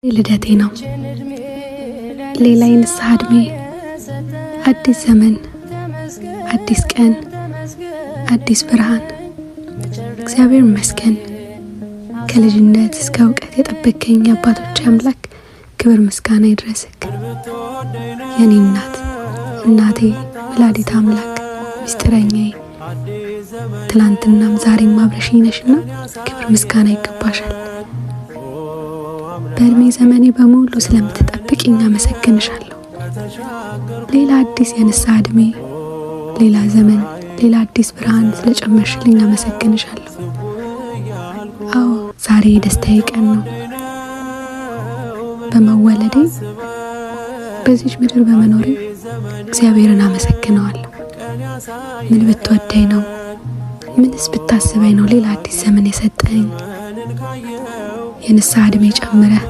ልደቴ ነው። ሌላ የንስሐ ዕድሜ፣ አዲስ ዘመን፣ አዲስ ቀን፣ አዲስ ብርሃን። እግዚአብሔር ይመስገን ከልጅነት እስከ እውቀት የጠበቀኝ አባቶች አምላክ ክብር ምስጋና ይድረስክ። የኔ እናቴ ወላዲተ አምላክ ምስጢረኛዬ፣ ትላንትናም ዛሬም አብረሽኝ ነሽና ክብር ምስጋና ይገባሻል። በእድሜ ዘመኔ በሙሉ ስለምትጠብቂኝ አመሰግንሻለሁ። ሌላ አዲስ የንስሐ ዕድሜ፣ ሌላ ዘመን፣ ሌላ አዲስ ብርሃን ስለጨመርሽልኝ አመሰግንሻለሁ። አዎ ዛሬ የደስታዬ ቀን ነው። በመወለዴ በዚህ ምድር በመኖሬ እግዚአብሔርን አመሰግነዋለሁ። ምን ብትወደኝ ነው? ምንስ ብታስበኝ ነው ሌላ አዲስ ዘመን የሰጠኝ? የንስሐ ዕድሜ ጨምረህ